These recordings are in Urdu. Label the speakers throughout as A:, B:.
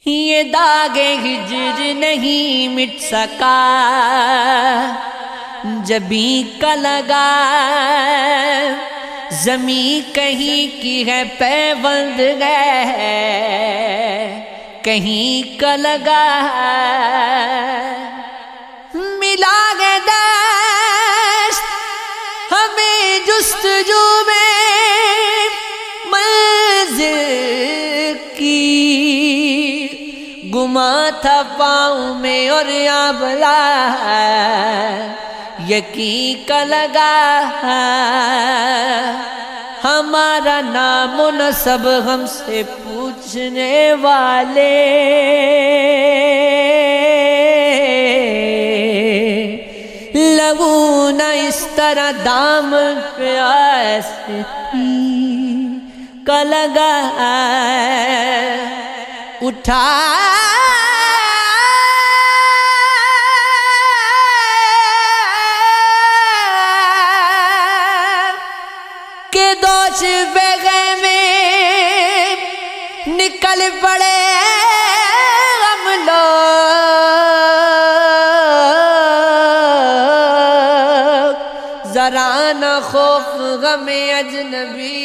A: یہ داغ ہجر نہیں مٹ سکا، جبیں کا لگا زمیں کہیں کی ہے پیوند ہے، کہیں کا لگا ملا گے دست ہمیں جستجو میں منزل کی، گما تھا پاؤں میں اور آبلا یقین کا لگا، ہمارا نام و نسب ہم سے پوچھنے والے لگو نہ اس طرح دامن پہ ایسے کا لگا اٹھا کہ دوش بیگے میں نکل پڑے ہم لوگ، ذرا نہ خوف غم اجنبی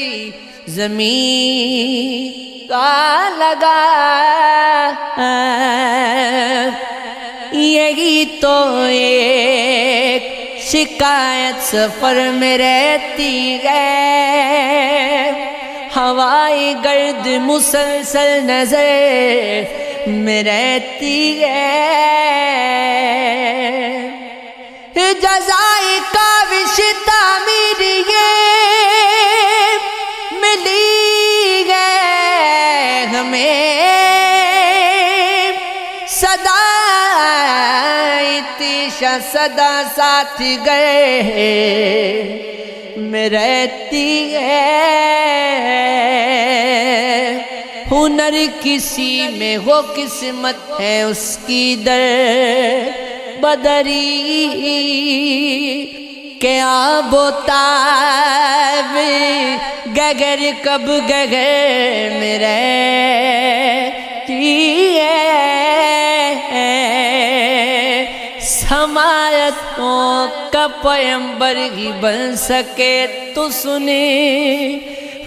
A: زمین کا لگا، یہی تو ایک شکایت سفر میں رہتی ہے، ہوائی گرد مسلسل نظر میں رہتی ہے، جزائے کاوش تعمیر یہ ملی ہے ہمیں، صدا تیشہ صدا ساتھ گئے میں رہتی ہے، ہنر کسی میں ہو قسمت ہے اس کی در بدری، کہ آب و تاب گگر کب گگر میں رہتی ہے، سماعتوں کا پیمبر ہی بن سکے تو سنے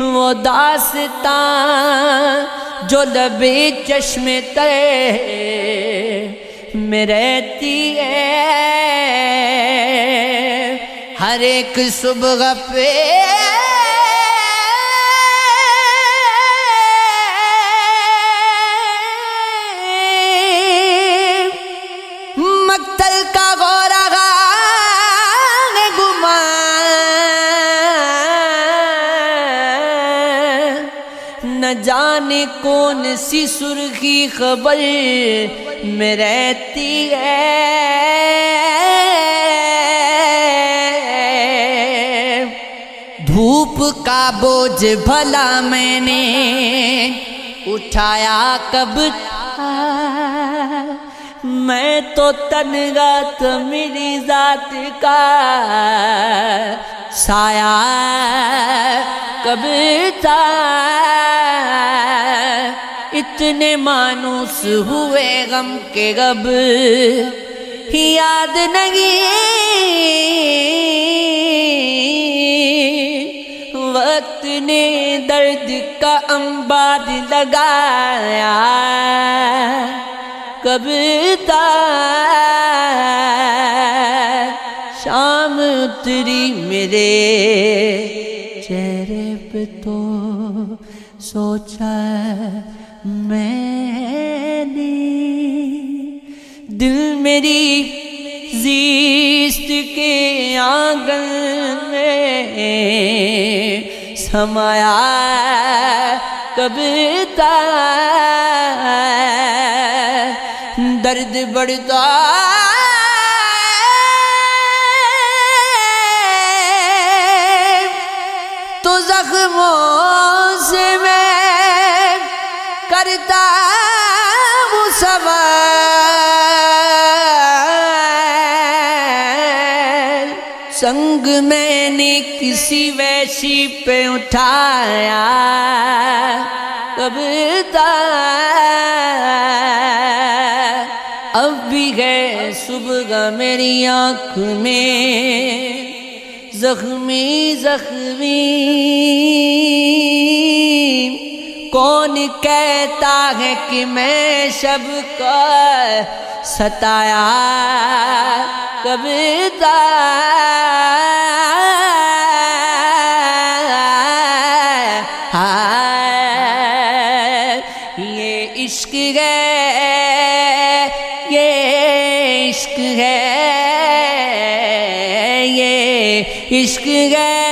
A: وہ داستان جو لبِ چشم تر میں رہتی ہے، ہر ایک صبح پہ مقتل کا غورغا گما، نہ جانے کون سی سرخی خبر میں رہتی ہے، دھوپ کا بوجھ بھلا میں نے اٹھایا کب تھا، میں تو تنگا تھا میری ذات کا سایہ کب تھا، اتنے مانوس ہوئے غم کے غب یاد نہیں، وقت نے درد کا انبار لگایا کب تھا، شام اتری میرے چہرے پہ تو سوچا میں نے، دل میری زیست کے آنگن میں سمایا کب تھا، درد بڑھتا تو زخموں سے میں کرتا ہوں سوال، سنگ میں نے کسی ویشی پہ اٹھایا کب تک اب بھی ہے صبح میری آنکھ میں زخمی زخمی، کون کہتا ہے کہ میں شب کو ستایا کبھی تھا، یہ عشق ہے، یہ عشق ہے، یہ عشق ہے،